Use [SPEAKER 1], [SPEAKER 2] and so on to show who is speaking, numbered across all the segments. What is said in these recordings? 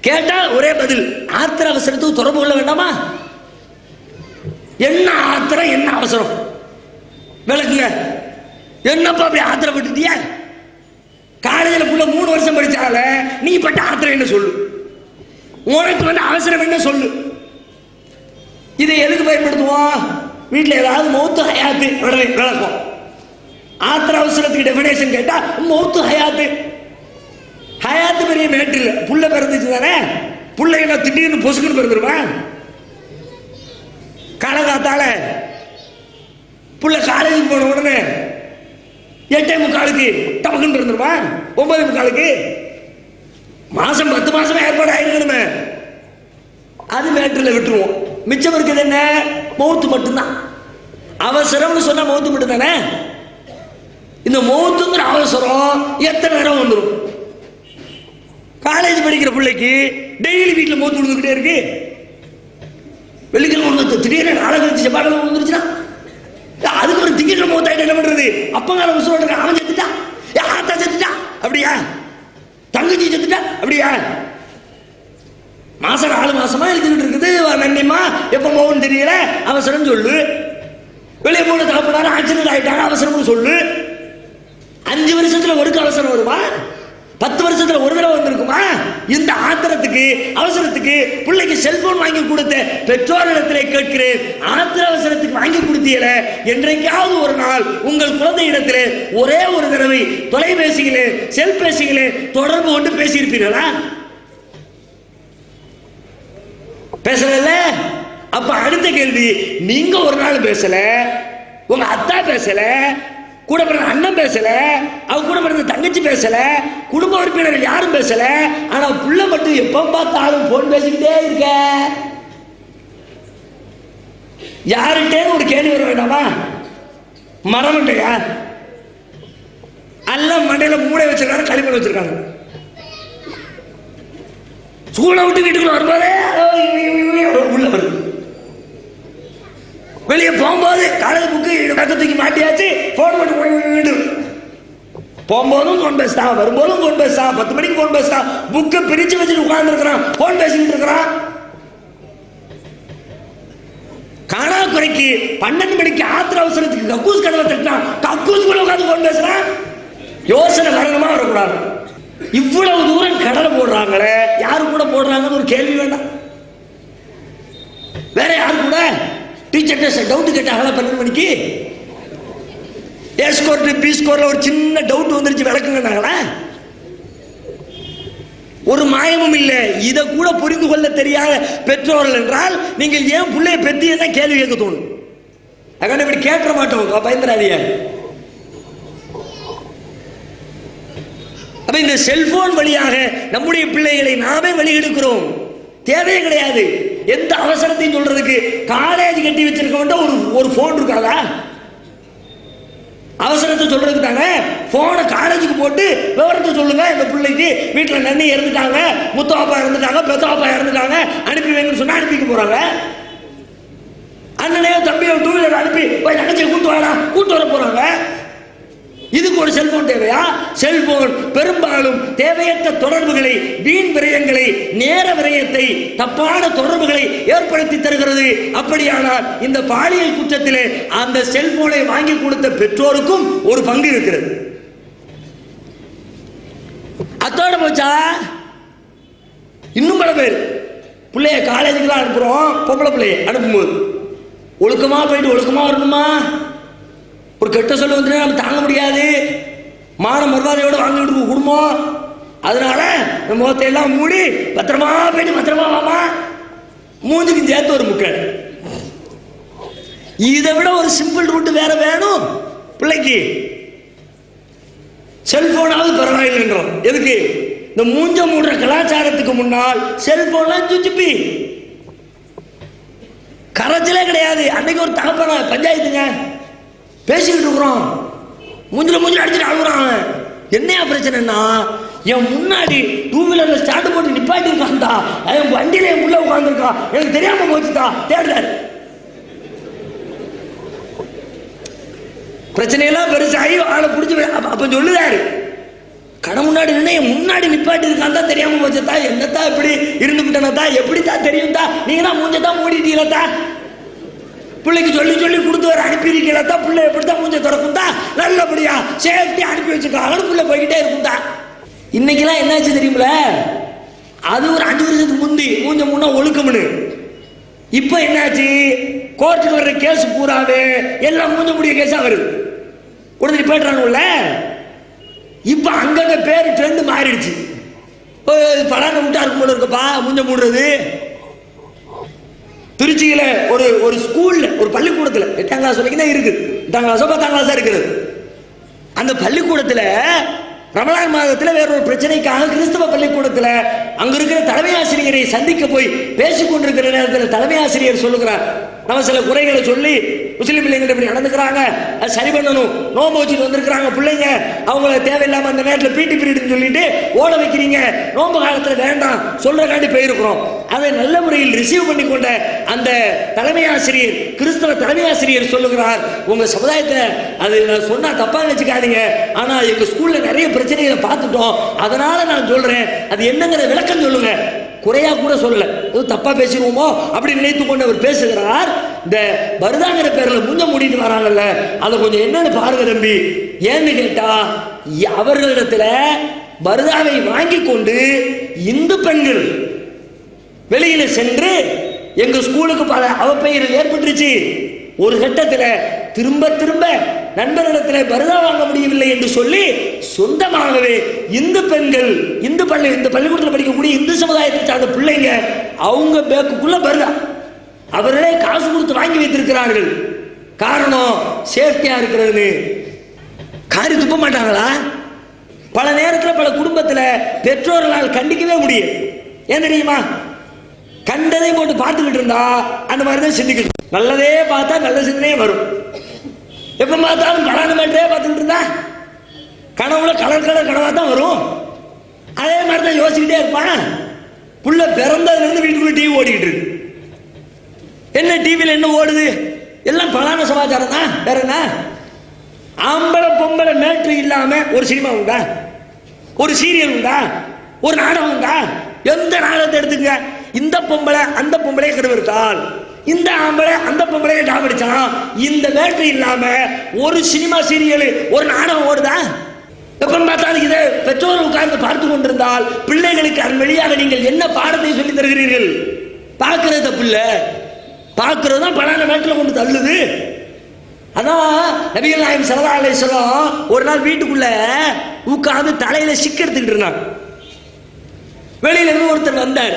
[SPEAKER 1] கேட்டா ஒரே பதில், ஆத்திர அவசரத்துக்கு தொடர்பு கொள்ள வேண்டாமா? என்ன ஆத்திரம், என்ன அவசரம் விளக்குங்க. என்னப்பா அப்படி ஆத்திரப்பட்டுட்டியா? காலேஜில் புள்ள 3 வருஷம் படிச்சால நீ பட்ட ஆத்திரம் என்ன சொல்லு, உனக்கு வந்து அவசரம் என்ன சொல்லு. இதை எதுக்கு பயன்படுத்துவோம்? வீட்டில் ஏதாவது மௌத்து ஹயாத்து உடனே விளக்கும். ஆத்திர அவசரத்துக்கு டெபினேஷன் கேட்டா மௌத்து ஹயாத்து. ஹயாத்து பெரிய மேட்டு இல்லை, புள்ள பிறந்துச்சு தானே. புள்ளை என்ன திடீர்னு பொசுக்குன்னு பிறந்துருமா? காலகாத்தால புள்ள காலேஜுக்கு போன உடனே 8:45 டபக்குன்னு பிறந்துருமா? 9:45 மாசம் 10 மாசம் ஏற்பாடு ஆயிருக்கணுமே. அது மேட்டில் விட்டுருவோம். மிச்சம் இருக்குது என்ன? மௌத்து மட்டும்தான். அவசரம்னு சொன்னா மௌத்து மட்டும் தானே. இந்த மௌத்துங்கிற அவசரம் எத்தனை நேரம் வந்துடும்? காலேஜ் படிக்கிற பிள்ளைக்கு டெய்லி வீட்டில் மௌத்து விழுந்துக்கிட்டே இருக்கு. வெள்ளிக்கிழமை ஒன்று திடீர்னு நாளை கழிச்சு செவ்வாய்க்கிழமை வந்துருச்சுன்னா அதுக்கு ஒரு திங்கட்கிழமை மௌத்தாயிட்டு என்ன பண்றது? அப்பங்கால உசுரோட அவன் செத்துட்டா, ஆத்தா செத்துட்டா அப்படியா, தங்கச்சி செத்துட்டா அப்படியா, மாசம் 4 மாசமா எழுதிக்கிட்டு இருக்குது. நன்னிமா எப்ப போகும்னு தெரியல, அவசரம் சொல்லு. வெளியே போன தகப்பனாரு ஆக்சிடென்ட் ஆயிட்டாங்க, அவசரம்னு சொல்லு. 5 வருஷத்துல ஒருக்கு அவசரம் வருமா? 10 வருஷத்துல ஒரு தடவை வந்திருக்குமா? இந்த ஆத்திரத்துக்கு அவசரத்துக்கு பிள்ளைக்கு செல்போன் வாங்கி கொடுத்த பெற்றோரிடத்திலே கேட்கிறேன், ஆத்திர அவசரத்துக்கு வாங்கி கொடுத்தீல என்றைக்காவது ஒரு நாள் உங்கள் குழந்தையிடத்திலே ஒரே ஒரு தடவை தொலைபேசிகளே செல்பேசிகளே தொடர்பு கொண்டு பேசியிருப்பீர்களா? பேசல. அப்ப அடுத்த கேள்வி, நீங்க ஒரு நாள் பேசல, உங்க அத்தா பேசல, கூட பிறந்த அண்ணன் பேசல, அவ கூட பிறந்த தங்கச்சி பேசல, குடும்ப உறுப்பினர்கள் யாரும் பேசல, ஆனா புள்ள மட்டும் எப்ப பார்த்தாலும் போன் பேசிக்கிட்டே இருக்க. யாருட்டே ஒரு கேள்வி வர வேண்டாமா? மரமண்டையா அல்ல மண்டையில மூளை வச்சிருக்காங்க, களிமண் வச்சிருக்காங்க. ஸ்கூலை விட்டு வீட்டுக்குள்ள வரும்போதே உள்ள வருது. வெளியே போகும்போது காலேஜ் புக்கு பக்கத்துக்கு மாட்டியாச்சு, போன் போட்டு போயிட்டு போகும்போதும் போன் பேசுறான், வரும்போதும் போன் பேசுறான், 10 மணிக்கு போன் பேசுறான், புக்கை பிரிச்சு வச்சுட்டு உட்கார்ந்து இருக்கிறான், போன் பேசிக்கிட்டு இருக்கிறான். காணா குறைக்கு 12 மணிக்கு ஆத்திர அவசரத்துக்கு கக்கூஸ் கதவை தட்டினான், கக்கூஸ் கூட உட்காந்து போன் பேசுறான். யோசனை வரணுமா வரக்கூடாது? இவ்வளவு தூரம் கடலை போடுறாங்களே, யாரு கூட போடுறாங்கன்னு ஒரு கேள்வி வேண்டாம்? வேற யாரு கூட? டீச்சர்கிட்ட டவுட் கேட்டாங்களா 12 மணிக்கு? ஏ ஸ்கோர் பி ஸ்கோர்ல ஒரு சின்ன டவுட் வந்துருச்சு, விளக்குங்கன்னாங்களா? ஒரு மாயமும் இல்லை. இதை கூட புரிந்து கொள்ள தெரியாத பெற்றோர்கள் என்றால் நீங்கள் ஏன் பிள்ளைய பெத்தியா கேள்வி கேட்க தோணும். அதுக்கான இப்படி கேட்க மாட்டோம், பயந்துடாதீங்க. அப்ப இந்த செல்போன் வழியாக நம்முடைய பிள்ளைகளை நாமே வெளியெடுக்கிறோம். தேவையே கிடையாது. எந்த அவசரத்தையும் சொல்றதுக்கு காலேஜ் கட்டி வச்சிருக்க ஒரு போன் இருக்காதா? அவசரத்தை சொல்றதுக்கு தானே போனை காலேஜுக்கு போட்டு விவரத்தை சொல்லுங்க. இந்த பிள்ளைக்கு வீட்டில் நன்னி இறந்துட்டாங்க, முத்தவாப்பா இறந்துட்டாங்க, பெத்தவாப்பா இறந்துட்டாங்க, அனுப்பி வைங்கன்னு சொன்னா அனுப்பிக்க போறாங்க. அண்ணனையோ தம்பியோ 2 வீலர் அனுப்பி போய் தங்கச்சியை கூட்டு வர போறாங்க. இதுக்கு ஒரு செல்போன் தேவையா? செல்போன் பெரும்பாலும் தேவையற்ற தொடர்புகளை, வீண் விரயங்களை, நேர விரயத்தை, தப்பான தொடர்புகளை ஏற்படுத்தி தருகிறது. அப்படியானால் இந்த பாலியல் குற்றத்திலே அந்த செல்போனை வாங்கி கொடுத்த பெற்றோருக்கும் ஒரு பங்கு இருக்கிறது. அத்தோட போச்சா? இன்னும் பல பேர் பிள்ளைய காலேஜுக்குலாம் அனுப்புறோம். பொம்பளை பிள்ளைய அனுப்பும்போது ஒழுக்கமா போயிட்டு ஒழுக்கமா வரணுமா? ஒரு கெட்ட சொல்ல வந்து நம்ம தாங்க முடியாது. மான மரியாதையோட வாங்கி விட்டு குடும்பம். அதனால நம்ம முகத்தை எல்லாம் மூடி பத்திரமா போயிட்டு பத்திரமா வாமா, மூஞ்சுக்கு சேர்த்து ஒரு முக்கை. இதை விட ஒரு சிம்பிள் ரூட் வேற வேணும் பிள்ளைக்கு. செல்போனாவது பரவாயில்லைன்றோம். எதுக்கு? இந்த மூஞ்ச மூடுற கலாச்சாரத்துக்கு முன்னால் செல்போன்லாம் சுச்சுப்பி கரைச்சலே கிடையாது. அன்னைக்கு ஒரு தகப்பன பஞ்சாயத்துங்க பேசிக்கிட்டு இருக்கிறோம், மூஞ்சில அடிச்சுட்டு அழுகுறான். என்னையா பிரச்சனைன்னா, என் முன்னாடி 2 வீலர்ல ஸ்டார்ட் போட்டு நிப்பாட்டி உட்காந்தா, என் வண்டியில என் உள்ள உட்காந்துருக்கா, எனக்கு தெரியாம போச்சுட்டா, தேடுறாரு. பிரச்சனையெல்லாம் பெருசாகி ஆளை பிடிச்சி அப்ப சொல்லுதாரு, கடை முன்னாடி முன்னாடி நிப்பாட்டி இருக்கான் தான் தெரியாம போச்சதா, என்னத்தான் இப்படி இருந்துட்டா எப்படித்தான் தெரியும்தா, நீங்க தான் மூஞ்சதான் மூடிட்டீங்களா, பிள்ளைக்கு சொல்லி சொல்லி கொடுத்து வர அனுப்பியிருக்கீங்களா, பிள்ளை எப்படித்தான் மூஞ்ச திறக்கும் தான், நல்லபடியா சேஃப்டி அனுப்பி வச்சிருக்காங்க, பிள்ளை போய்கிட்டே இருக்கும் தான். இன்னைக்கெல்லாம் என்னாச்சு தெரியுமில, அது ஒரு 5 வருஷத்துக்கு முந்தி மூஞ்ச முன்னா ஒழுக்கம்னு. இப்ப என்னாச்சு, கோர்ட்டுக்கு வர்ற கேஸ் பூராவே எல்லாம் மூஞ்ச முடிய கேஸா வருது, உடனே போயிட்டானுல்ல. இப்ப அங்கங்க பேரு ட்ரெண்ட் மாறிடுச்சு. படாங்க விட்டா இருக்கும் போல இருக்குப்பா மூஞ்ச மூடுறது. திருச்சியில ஒரு ஸ்கூல்ல ஒரு பள்ளிக்கூடத்துல 8ஆம் கிளாஸ் வரைக்கும் தான் இருக்கு, 8ஆம் கிளாஸோ 10ஆம் கிளாஸா இருக்குது. அந்த பள்ளிக்கூடத்துல ரமலான் மாதத்தில் வேற ஒரு பிரச்சனைக்காக கிறிஸ்தவ பள்ளிக்கூடத்தில் அங்க இருக்கிற தலைமை ஆசிரியரை சந்திக்க போய் பேசிக் கொண்டிருக்கிற நேரத்தில் தலைமை ஆசிரியர் சொல்லுகிறார், நம்ம சில குறைகளை சொல்லி முஸ்லீம் பிள்ளைங்க இப்படி நடந்துக்கிறாங்க, அது சரி பண்ணணும், நோம்பு வச்சுட்டு வந்திருக்கிறாங்க பிள்ளைங்க, அவங்கள தேவையில்லாம அந்த நேரத்தில் பிடி பீரியட்னு சொல்லிட்டு ஓட வைக்கிறீங்க, நோம்பு காலத்தில் வேண்டாம் சொல்றக்காண்டி போயிருக்கிறோம். அதை நல்ல முறையில் ரிசீவ் பண்ணி கொண்ட அந்த தலைமை ஆசிரியர், கிறிஸ்தவ தலைமை ஆசிரியர் சொல்லுகிறார், உங்க சமுதாயத்தை அது நான் சொன்னா தப்பா நினைச்சுக்காதீங்க, ஆனா எங்க ஸ்கூல்ல நிறைய பிரச்சனைகளை பார்த்துட்டோம், அதனால நான் சொல்றேன், அது என்னங்கிற விளக்கம் சொல்லுங்க. குறையா கூட சொல்லல, தப்பா பேசிடுவோமோ அப்படி நினைத்து கொண்டு அவர் பேசுகிறார். இந்த பருதாங்கிற பேர்ல முஞ்ச மூடிட்டு வராங்கல்ல, அதை கொஞ்சம் என்னன்னு பாருங்க தம்பி. ஏன்னு கேட்டா, அவர்களிடத்துல பருதாவை வாங்கி கொண்டு இந்து பெண்கள் வெளியில சென்று எங்க ஸ்கூலுக்கு பல அவப்பெயர்கள் ஏற்பட்டுருச்சு. ஒரு கட்டத்தில் திரும்ப திரும்ப நண்பரிடத்தில் பருதா வாங்க முடியவில்லை என்று சொல்லி சொந்தமாகவே இந்து பெண்கள், இந்த பள்ளிக்கூடத்தில் படிக்கக்கூடிய இந்து சமுதாயத்தை சார்ந்த பிள்ளைங்க அவங்க பேக்குக்குள்ள பருதா அவர்களே காசு கொடுத்து வாங்கி வைத்திருக்கிறார்கள். காரணம் சேஃப்டியா இருக்கிறது. காரி துப்ப மாட்டாங்களா? பல நேரத்தில் பல குடும்பத்தில் பெற்றோர்களால் கண்டிக்கவே முடியும். ஏன் தெரியுமா? கண்டதை போட்டு பார்த்துக்கிட்டு இருந்தா அந்த மாதிரி தான் சிந்திக்கணும். நல்லதே பார்த்தா நல்ல சிந்தனையே வரும். எப்ப பார்த்தாலும் பலான மேட்டே பார்த்துக்கிட்டு இருந்தா கனவுல கலர் கனவா தான் வரும். அதே மாதிரி தான் யோசிக்கிட்டே இருப்பான். புள்ள பிறந்ததுல இருந்து வீட்டுக்குள்ள டிவி ஓடிக்கிட்டு இருக்கு. என்ன டிவியில் என்ன ஓடுது? எல்லாம் பலான சமாச்சாரம் தான். வேற என்ன? ஆம்பளை பொம்பளை மேட்ரு இல்லாம ஒரு சினிமா உண்டா? ஒரு சீரியல் உண்டா? ஒரு நாடகம் உண்டா? எந்த நாடகத்தை எடுத்துங்க, இந்த பொம்பளை அந்த பொம்பளை கருவிருத்தால், இந்த ஆம்பளை அந்த பொம்பளையை டாபடிச்சான், இந்த மேட்ரு இல்லாம ஒரு சினிமா சீரியல் ஒரு நாடகம் ஓடுதா? எப்ப பார்த்தாலும் இதை பெற்றோர்கள் உட்கார்ந்து பார்த்து கொண்டிருந்தால் பிள்ளைகளுக்கு அதன் வழியாக நீங்கள் என்ன பாடத்தை சொல்லி தருகிறீர்கள்? பார்க்கறது தப்பு இல்ல, பார்க்கறது தான் பலான மேட்டில் கொண்டு தள்ளுது. அதான் நபிகள் நாயகம் ஸல்லல்லாஹு அலைஹி வஸல்லம் ஒரு நாள் வீட்டுக்குள்ள உட்கார்ந்து தலையில சிக்க எடுத்துக்கிட்டு இருந்தாங்க. வெளியில இருந்து ஒருத்தர் வந்தார்.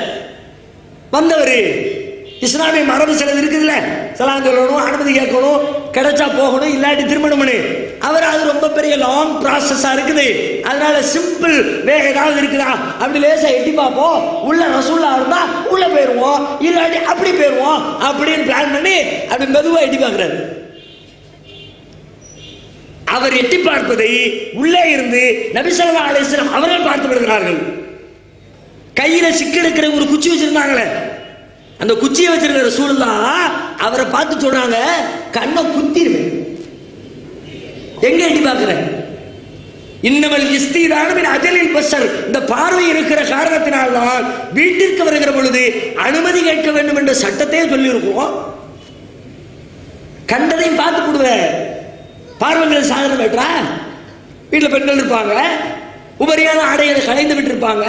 [SPEAKER 1] வந்தவர் இஸ்லாமிய மரபு சிலது இருக்குதுல்ல, சலாம் சொல்லணும், அனுமதி கேட்கணும், கிடைச்சா போகணும், இல்லாட்டி திருமணம். அவர் அது ரொம்ப பெரிய லாங் ப்ராசஸா இருக்குது, அதனால சிம்பிள் வே ஏதாவது இருக்குதா அப்படி லேசா எட்டி பார்ப்போம், உள்ள ரசூல்லா இருந்தா உள்ள போயிருவோம், இல்லாட்டி அப்படி போயிருவோம் அப்படின்னு பிளான் பண்ணி அப்படி மெதுவா எட்டி பார்க்கிறாரு. அவர் எட்டி பார்ப்பதை உள்ளே இருந்து நபி ஸல்லல்லாஹு அலைஹி வஸல்லம் அவர்கள் பார்த்து விடுகிறார்கள். கையில சிக்கெடுக்கிற ஒரு குச்சி வச்சிருந்தாங்களே, அந்த குச்சியை வச்சிருக்கிற ரசூலுல்லாஹ் அவரை பார்த்து சொல்றாங்க, கண்ணை குத்திடுவேன். எங்க எட்டி பார்க்கிற? இன்னமல் இஸ்திதான மின் அஜலில் பஸர், இந்த பார்வை இருக்கிற காரணத்தினால்தான் வீட்டிற்கு வருகிற பொழுது அனுமதி கேட்க வேண்டும் என்ற சட்டத்தையே சொல்லி இருக்கோம். கண்டதையும் பார்த்து போடுவேன். பார்வைகள் சாதனம் பெற்றா வீட்டில் பெண்கள் இருப்பாங்க, உபரியான ஆடைகளை கலைந்து விட்டு இருப்பாங்க,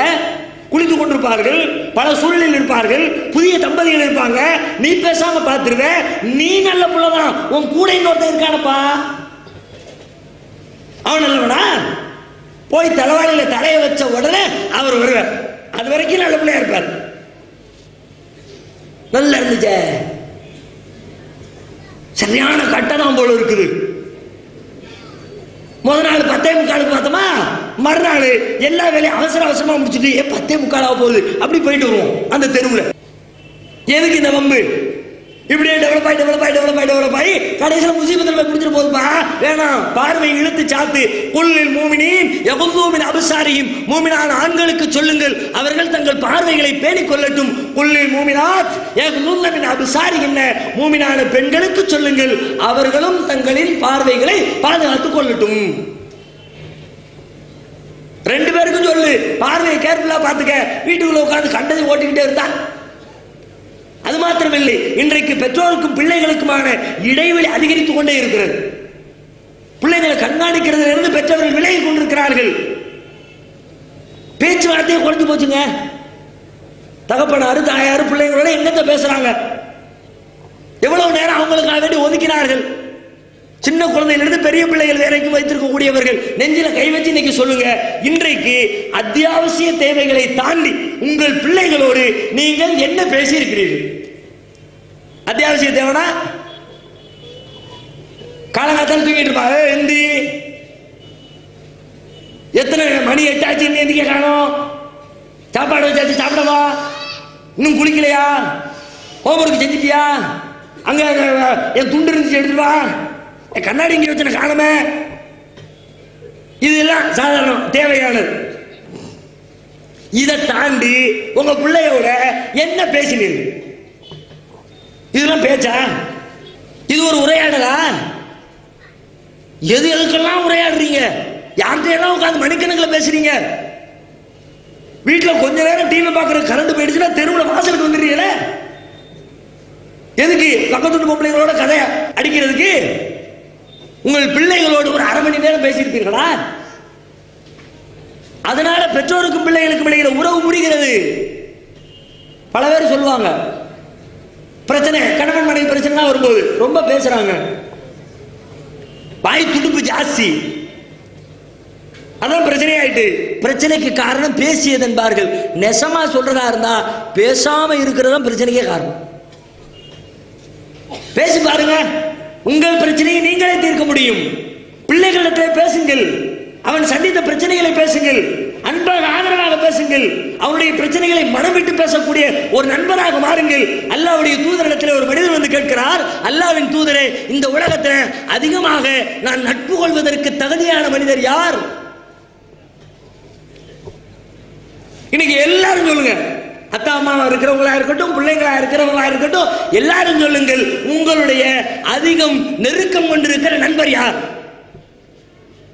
[SPEAKER 1] குளித்து கொண்டிருப்பார்கள், பல சூழ்நிலையில் இருப்பார்கள், புதிய தம்பதிகள் இருப்பாங்க. நீ பேசாம பார்த்துருவ, நீ நல்ல புள்ளதான், உன் கூட இன்னொருத்தன் இருக்கானப்பா, அவன் நல்லவனா? போய் தலைவாணியில தலையை வச்ச உடனே அவர் வருவார். அது வரைக்கும் நல்ல பிள்ளையா இருப்பார். நல்லா இருந்துச்சே, சரியான கட்டணம் போல இருக்குது. முதல் நாள் 10:45 பார்த்தோமா, மறுநாள் எல்லா வேலையும் அவசர அவசரமா முடிச்சுட்டு 10:45 போகுது அப்படி போயிட்டு வருவோம் அந்த தெருவில். எதுக்கு இந்த வம்பு? இப்படியே டெவலப் ஆகி கடைசியில் முசீபத்தில் முடிஞ்சிட்டு போகுதுப்பா. வேணாம், பார்வை இழுத்து சாத்து. குல்லில் மூமினீன் யகுல்லூ மின் அப்சாரிஹிம், மூமினான ஆண்களுக்கு சொல்லுங்கள் அவர்கள் தங்கள் பார்வைகளை பேணிக் கொள்ளட்டும். குல்லில் மூமினாத் யகுல்லூன மின் அப்சாரிஹிம், மூமினான பெண்களுக்கு சொல்லுங்கள் அவர்களும் தங்களின் பார்வைகளை பாதுகாத்துக் கொள்ளட்டும். 2 பேருக்கும் சொல்லு, பார்வையை கேர்ஃபுல்லா பார்த்துக்க. வீட்டுக்குள்ள உட்கார்ந்து கண்டதை ஓட்டிக்கிட்டே இருந்தா அது மாத்திரமில்லை, இன்றைக்கு பெற்றோருக்கும் பிள்ளைகளுக்குமான இடைவெளி அதிகரித்துக் கொண்டே இருக்கிறது. பிள்ளைகளை கண்காணிக்கிறதிலிருந்து பெற்றவர்கள் விலகி கொண்டிருக்கிறார்கள். பேச்சுவார்த்தையை குறைஞ்சு போச்சுங்க. தகப்பனாரு தாயாரு பிள்ளைங்களோட என்னத்த பேசுறாங்க? எவ்வளவு நேரம் அவங்களுக்காக வேண்டி ஒதுக்கினார்கள். சின்ன குழந்தையிலிருந்து பெரிய பிள்ளைகள் வரைக்கும் வைத்திருக்கக்கூடியவர்கள் நெஞ்சில கை வச்சு இன்னைக்கு சொல்லுங்க, இன்றைக்கு அத்தியாவசிய தேவைகளை தாண்டி உங்கள் பிள்ளைகளோடு நீங்கள் என்ன பேசி இருக்கிறீர்கள்? அத்தியாவசிய தேவைனா காலங்காத்தால் தூங்கிட்டு இருப்பாங்க, எந்தி எத்தனை மணி 8 ஆச்சு, இன்னும் எந்திக்க காணோம், சாப்பாடு வச்சாச்சு சாப்பிடவா, இன்னும் குளிக்கலையா, ஹோம்ஒர்க் செஞ்சிட்டியா, அங்க என் துண்டு இருந்துச்சு எடுத்துட்டு வா, கண்ணாடி இங்கே வச்சு காணுமே. இதெல்லாம் சாதாரணம் தேவையானது. இதை தாண்டி உங்க பிள்ளையோட என்ன பேசினீர்கள்? இதெல்லாம் பேச்சா? இது ஒரு உரையாடலா? எது எதுக்கெல்லாம் உரையாடுறீங்க? யார்கிட்டையெல்லாம் உட்காந்து மணிக்கணக்கில் பேசுறீங்க? வீட்டில் கொஞ்ச நேரம் டிவி பார்க்குற கரண்ட் போயிடுச்சுன்னா தெருவில் வாசலுக்கு வந்துடுறீங்களே, எதுக்கு? பக்கத்து பொம்பளைங்களோட கதையை அடிக்கிறதுக்கு? உங்கள் பிள்ளைகளோடு ஒரு அரை மணி நேரம் பேசியிருப்பீர்களா? அதனால பெற்றோருக்கும் பிள்ளைகளுக்கும் இடையில உறவு முடிகிறது. பல பேர் சொல்லுவாங்க, பிரச்சனை கணவன் மனைவி பிரச்சனை வரும்போது ரொம்ப பேசுறாங்க, வாய் துடுப்பு ஜாஸ்தி, அதான் பிரச்சனை ஆயிட்டு. பிரச்சனைக்கு காரணம் பேசியது என்பார்கள். நெசமா சொல்றதா இருந்தா பேசாம இருக்கிறதா பிரச்சனைக்கே காரணம். பேசி பாருங்க, உங்கள் பிரச்சனையை நீங்களே தீர்க்க முடியும். பிள்ளைகளிடத்தில் பேசுங்கள், அவன் சந்தித்த பிரச்சனைகளை பேசுங்கள், அன்பாக ஆதரவாக பேசுங்கள், அவனுடைய பிரச்சனைகளை மனம் விட்டு பேசக்கூடிய ஒரு நண்பராக மாறுங்கள். அல்லாஹ்வுடைய தூதரிடத்தில் ஒரு மனிதர் வந்து கேட்கிறார், அல்லாஹ்வின் தூதரே, இந்த உலகத்தில் அதிகமாக நான் நட்பு கொள்வதற்கு தகுதியான மனிதர் யார்? இன்னைக்கு எல்லாரும் சொல்லுங்க, அத்தா அம்மாவா இருக்கிறவங்களா இருக்கட்டும், பிள்ளைங்களா இருக்கிறவங்களா இருக்கட்டும், எல்லாரும் சொல்லுங்கள், உங்களுடைய அதிகம் நெருக்கம் கொண்டிருக்கிற நண்பர் யார்?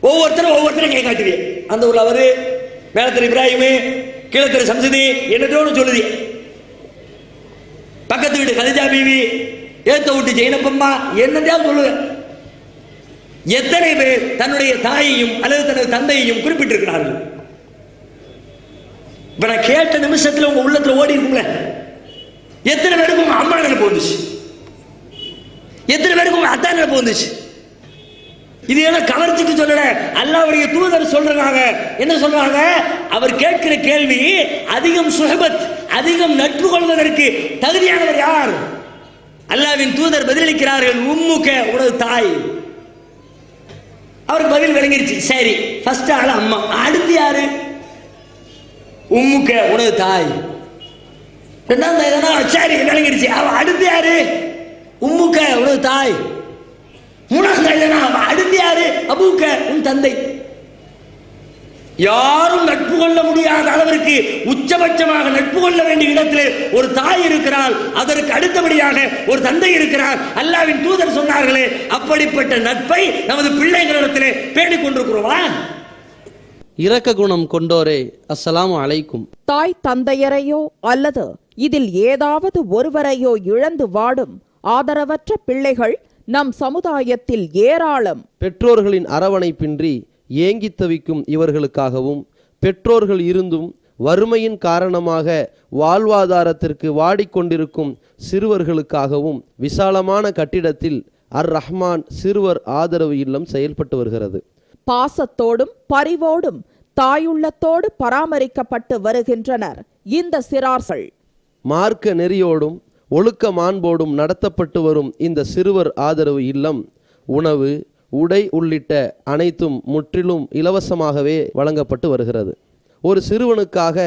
[SPEAKER 1] ஒவ்வொருத்தரும் கை காட்டுவீங்க. அந்த ஊர்ல அவரு, மேலத்திரு இப்ராஹிமு, கீழத்திரு சம்சதி, என்னதோடு சொல்லுது. பக்கத்து வீட்டு கலிஜா பீவி, ஏத்த வீட்டு ஜெயினப்பம்மா, என்னதான் சொல்லுங்க. எத்தனை பேர் தன்னுடைய தாயையும் அல்லது தனது தந்தையையும் குறிப்பிட்டிருக்கிறார்கள்? இப்ப நான் கேட்ட நிமிஷத்துல உங்க உள்ளத்துல ஓடி இருக்குங்களே, எத்தனை பேருக்கு உங்க அம்மா நினைப்பு வந்துச்சு? எத்தனை பேருக்கு உங்க அத்தா நினைப்பு வந்துச்சு? இது என்ன கவர்ச்சிக்கு சொல்லல, அல்லாஹ்வுடைய தூதர் சொல்றாங்க. என்ன சொல்றாங்க? அவர் கேட்கிற கேள்வி, அதிகம் சுஹபத், அதிகம் நட்பு கொள்வதற்கு தகுதியானவர் யார்? அல்லாஹ்வின் தூதர் பதிலளிக்கிறார்கள், உம்முக, உனது தாய். அவருக்கு பதில் விளங்கிருச்சு. சரி, ஃபர்ஸ்ட் ஆள் அம்மா, அடுத்து யாரு? உம்முக்க, உனது தாய். ரெண்டாவது தாய், சரி விளங்கிருச்சு. அவ அடுத்து யாரு? உம்முக்க, உனது தாய். மூணாவது தாய், அடுத்து யாரு? அபூக்க, உன் தந்தை. யாரும் நட்பு கொள்ள முடியாத அளவிற்கு உச்சபட்சமாக நட்பு கொள்ள வேண்டிய இடத்தில் ஒரு தாய் இருக்கிறாள், அதற்கு அடுத்தபடியாக ஒரு தந்தை இருக்கிறார். அல்லாஹ்வின் தூதர் சொன்னார்களே, அப்படிப்பட்ட நட்பை நமது பிள்ளைகளிடத்திலே பேணிக் கொண்டிருக்கிறோமா?
[SPEAKER 2] இரக்க குணம் கொண்டோரே, அஸ்ஸலாமு அலைக்கும்.
[SPEAKER 3] தாய் தந்தையரையோ அல்லது இதில் ஏதாவது ஒருவரையோ இழந்து வாடும் ஆதரவற்ற பிள்ளைகள் நம் சமுதாயத்தில் ஏராளம்.
[SPEAKER 2] பெற்றோர்களின் அரவணைப்பின்றி ஏங்கித் தவிக்கும் இவர்களுக்காகவும், பெற்றோர்கள் இருந்தும் வறுமையின் காரணமாக வாழ்வாதாரத்திற்கு வாடிக்கொண்டிருக்கும் சிறுவர்களுக்காகவும் விசாலமான கட்டிடத்தில் அர் ரஹ்மான் சிறுவர் ஆதரவு இல்லம் செயல்பட்டு வருகிறது.
[SPEAKER 3] பாசத்தோடும் பரிவோடும் தாயுள்ளத்தோடு பராமரிக்கப்பட்டு வருகின்றனர் இந்த சிறார்கள்.
[SPEAKER 2] மார்க்க நெறியோடும் ஒழுக்க மாண்போடும் நடத்தப்பட்டு வரும் இந்த சிறுவர் ஆதரவு இல்லம் உணவு, உடை உள்ளிட்ட அனைத்தும் முற்றிலும் இலவசமாகவே வழங்கப்பட்டு வருகிறது. ஒரு சிறுவனுக்காக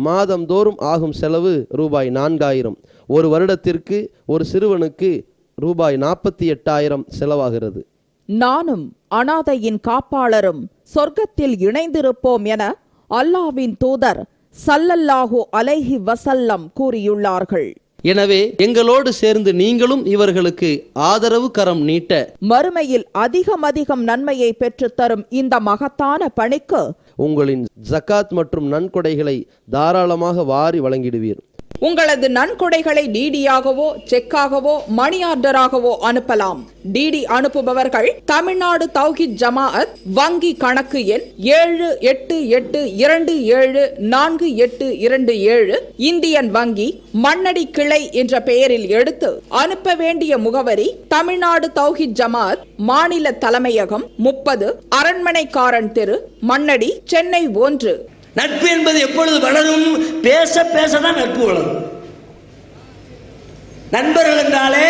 [SPEAKER 2] மாதந்தோறும் ஆகும் செலவு ரூபாய் 4000. ஒரு வருடத்திற்கு ஒரு சிறுவனுக்கு ரூபாய் 48,000 செலவாகிறது.
[SPEAKER 3] நானும் அனாதையின் காப்பாளரும் சொர்க்கத்தில் இணைந்திருப்போம் என அல்லாஹ்வின் தூதர் ஸல்லல்லாஹு அலைஹி வஸல்லம் கூறியுள்ளார்கள்.
[SPEAKER 2] எனவே எங்களோடு சேர்ந்து நீங்களும் இவர்களுக்கு ஆதரவு கரம் நீட்ட,
[SPEAKER 3] மறுமையில் அதிகம் நன்மையை பெற்றுத்தரும் இந்த மகத்தான பணிக்கு
[SPEAKER 2] உங்களின் ஜகாத் மற்றும் நன்கொடைகளை தாராளமாக வாரி வழங்கிடுவீர்.
[SPEAKER 3] உங்களது நன்கொடைகளை டிடியாகவோ செக்காகவோ மணி ஆர்டராகவோ அனுப்பலாம். டிடி அனுப்புபவர்கள் தமிழ்நாடு தௌஹீத் ஜமாஅத் வங்கி கணக்கு எண் 7882748827 இந்தியன் வங்கி மண்ணடி கிளை என்ற பெயரில் எடுத்து அனுப்ப வேண்டிய முகவரி தமிழ்நாடு தௌஹீத் ஜமாஅத் மாநில தலைமையகம் 30 அரண்மனைக்காரன் தெரு மண்ணடி சென்னை 1.
[SPEAKER 1] நட்பு என்பது எப்பொழுது வளரும்? பேச பேசதான் நட்பு வளரும். நண்பர்கள் என்றாலே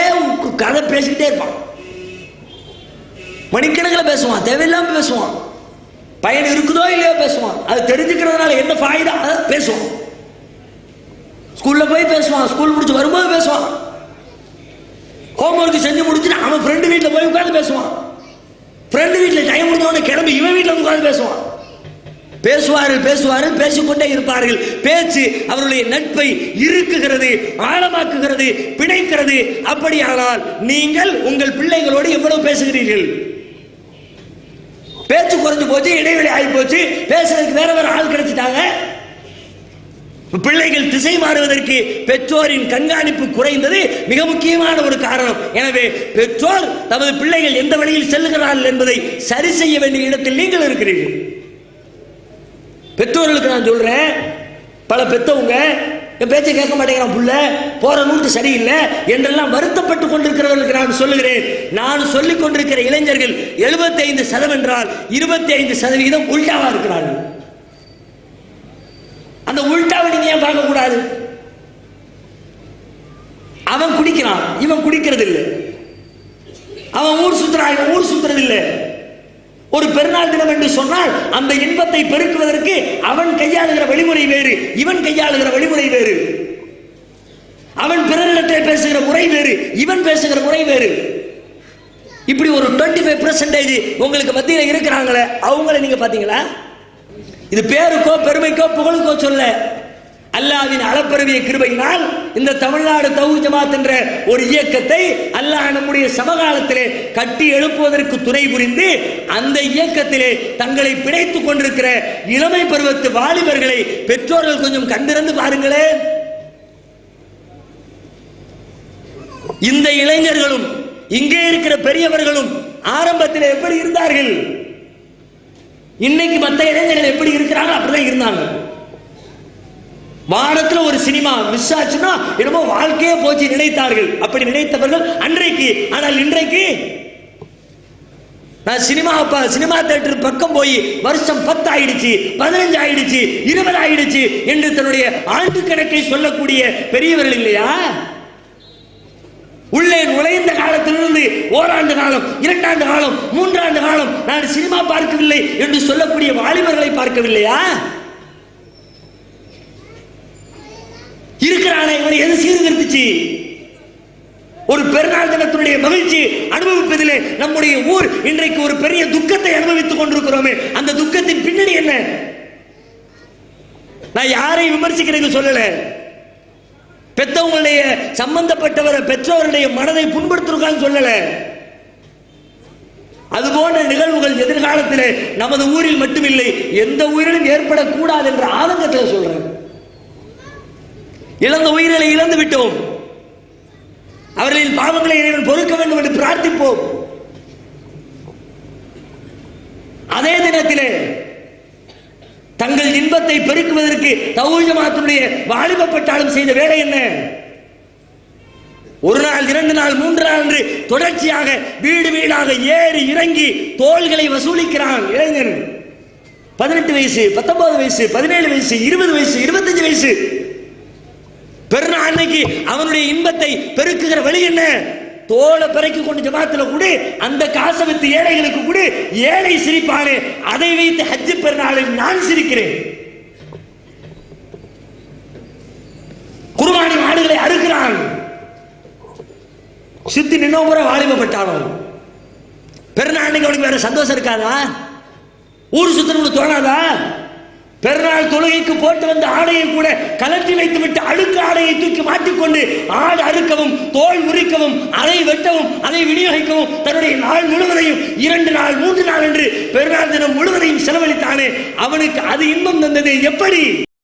[SPEAKER 1] கதை பேசிக்கிட்டே இருப்பான், மணிக்கணக்கில் பேசுவான், தேவையில்லாம பேசுவான், பயன் இருக்குதோ இல்லையோ பேசுவான், அது தெரிஞ்சுக்கிறதுனால என்ன ஃபாயிதா பேசுவான். ஸ்கூல்ல போய் பேசுவான், ஸ்கூல் முடிச்சு வரும்போது பேசுவான், ஹோம்ஒர்க் செஞ்சு முடிச்சுட்டு அவன் ஃப்ரெண்டு வீட்டில் போய் உட்காந்து பேசுவான், ஃப்ரெண்டு வீட்டில் டைம் முடிஞ்சவன கிளம்பி இவன் வீட்டில் உட்காந்து பேசுவான். பேசுவார்கள், பேசிக்கொண்டே இருப்பார்கள். பேச்சு அவருடைய நட்பை இறுக்குகிறது, ஆழமாக்குகிறது, பிணைக்கிறது. அப்படியானால் நீங்கள் உங்கள் பிள்ளைகளோடு எவ்வளவு பேசுகிறீர்கள்? பேச்சு குறைஞ்சு போச்சு, இடைவெளி ஆகி போச்சு, பேசுறதுக்கு வேற வேற ஆள் கிடைச்சிட்டாங்க. பிள்ளைகள் திசை மாறுவதற்கு பெற்றோரின் கண்காணிப்பு குறைந்தது மிக முக்கியமான ஒரு காரணம். எனவே பெற்றோர் தமது பிள்ளைகள் எந்த வழியில் செல்லுகிறார்கள் என்பதை சரி செய்ய வேண்டிய இடத்தில் நீங்கள் இருக்கிறீர்கள். பெற்றோர்களுக்கு நான் சொல்றேன், பல பெற்றவங்க என் பேச்சை கேட்க மாட்டேங்கிறான், புள்ள போற நூற்று சரியில்லை என்றெல்லாம் வருத்தப்பட்டு கொண்டிருக்கிறவர்களுக்கு நான் சொல்லுகிறேன், நான் சொல்லிக் கொண்டிருக்கிற இளைஞர்கள் 75% என்றால் 25% உல்டாவா இருக்கிறார்கள். அந்த உல்டாவை நீங்க ஏன் பார்க்க கூடாது? அவன் குடிக்கிறான், இவன் குடிக்கிறது இல்லை. அவன் ஊர் சுத்துறான், இவன் ஊர் சுத்துறது இல்லை. ஒரு பெருநாள் தினம் என்று சொன்னால் அந்த இன்பத்தை பெருக்குவதற்கு அவன் கையாளுகிற வழிமுறை வேறு, இவன் கையாளுகிற வழிமுறை வேறு. அவன் பிறரிடத்தில் பேசுகிற முறை வேறு, இவன் பேசுகிற முறை வேறு. இப்படி ஒரு 25% உங்களுக்கு மத்தியில் இருக்கிறாங்களே, அவங்கள நீங்க பாத்தீங்களா? இது பேருக்கோ பெருமைக்கோ புகழுக்கோ சொல்ல, அல்லாஹ்வின் அளப்பரிய கிருபையினால் இந்த தமிழ்நாடு தௌஹீத் ஜமாத் என்ற ஒரு இயக்கத்தை அல்லாஹ் நம்முடைய சமகாலத்திலே கட்டி எழுப்புவதற்கு துணை புரிந்து அந்த இயக்கத்திலே தங்களை பிணைத்துக் கொண்டிருக்கிற இளமை பருவத்து வாலிபர்களை பெற்றோர்கள் கொஞ்சம் கண்டிருந்து பாருங்களே. இந்த இளைஞர்களும் இங்கே இருக்கிற பெரியவர்களும் ஆரம்பத்தில் எப்படி இருந்தார்கள்? இன்னைக்கு மற்ற இளைஞர்கள் எப்படி இருக்கிறாங்க? அப்படிதான் இருந்தாங்க. வாரத்தில் ஒரு சினிமா மிஸ் ஆச்சுன்னா என்னமோ வாழ்க்கையே போச்சு நினைத்தார்கள். அப்படி நினைத்தவர்கள் அன்றைக்கு. ஆனால் இன்றைக்கு நான் சினிமா தியேட்டர் பக்கம் போய் வருஷம் 10 ஆயிடுச்சு, 15 ஆயிடுச்சு, 20 ஆயிடுச்சு என்று தன்னுடைய ஆண்டு கணக்கை சொல்லக்கூடிய பெரியவர்கள் இல்லையா? உள்ளே நுழைந்த காலத்திலிருந்து ஓராண்டு காலம், 2 ஆண்டு காலம், 3 ஆண்டு காலம் நான் சினிமா பார்க்கவில்லை என்று சொல்லக்கூடிய வாலிபர்களை பார்க்கவில்லையா? இருக்கிறானே, இவனை எது சீர்திருத்துச்சு? ஒரு பெருநாள் தினத்தினுடைய மகிழ்ச்சி அனுபவிப்பதிலே நம்முடைய ஊர் இன்றைக்கு ஒரு பெரிய துக்கத்தை அனுபவித்துக் கொண்டிருக்கிறோமே, அந்த துக்கத்தின் பின்னணி என்ன? நான் யாரையும் விமர்சிக்கிறேன்னு சொல்லல, பெற்றவங்களுடைய சம்பந்தப்பட்டவரை பெற்றோருடைய மனதை புண்படுத்திருக்கான்னு சொல்லல. அதுபோன்ற நிகழ்வுகள் எதிர்காலத்தில் நமது ஊரில் மட்டுமில்லை எந்த ஊரிலும் ஏற்படக்கூடாது என்ற ஆதங்கத்தில் சொல்றேன். இழந்த உயிர்களை இழந்து விட்டோம், அவர்களின் பாவங்களை இறைவன் பொறுக்க வேண்டும் என்று பிரார்த்திப்போம். அதே தினத்திலே தங்கள் இன்பத்தை பெருக்குவதற்கு தௌஹீத் ஜமாத்துடைய வாலிப பட்டாளம் செய்த வேலை என்ன? ஒரு நாள், 2 நாள், 3 நாள் என்று தொடர்ச்சியாக வீடு வீடாக ஏறி இறங்கி தோள்களை வசூலிக்கிறான் இளைஞன். 18 வயசு, 19 வயசு, 17 வயசு, 20 வயசு, 25 வயசு. பெருநாள் அன்னைக்கு அவனுடைய இன்பத்தை பெருக்குகிற வழி என்ன? தோலை பிறக்கி கொண்டு ஜமாத்துல கூட அந்த காசை வித்து ஏழைகளுக்கு கூட, ஏழை சிரிப்பானே அதை வைத்து ஹஜ் பெருநாளில் நான் சிரிக்கிறேன். குர்பானி மாடுகளை அறுக்கிறான், சுத்தி நின்னோர வாலிபப்பட்டாலும் பெருநாள் அன்னைக்கு அவனுக்கு வேற சந்தோஷம் இருக்காதா? ஊர் சுத்தணும்னு தோணாதா? பெருநாள் தொழுகைக்கு போட்டு வந்த ஆடையை கூட கலட்டி வைத்து விட்டு அழுக்கு ஆடையை தூக்கி மாட்டிக்கொண்டு ஆடு அறுக்கவும் தோல் உரிக்கவும் அதை வெட்டவும் அதை விநியோகிக்கவும் தன்னுடைய நாள் முழுவதையும் 2 நாள் 3 நாள் என்று பெருநாள் தினம் முழுவதையும் செலவழித்தானே, அவனுக்கு அது இன்பம் தந்தது எப்படி?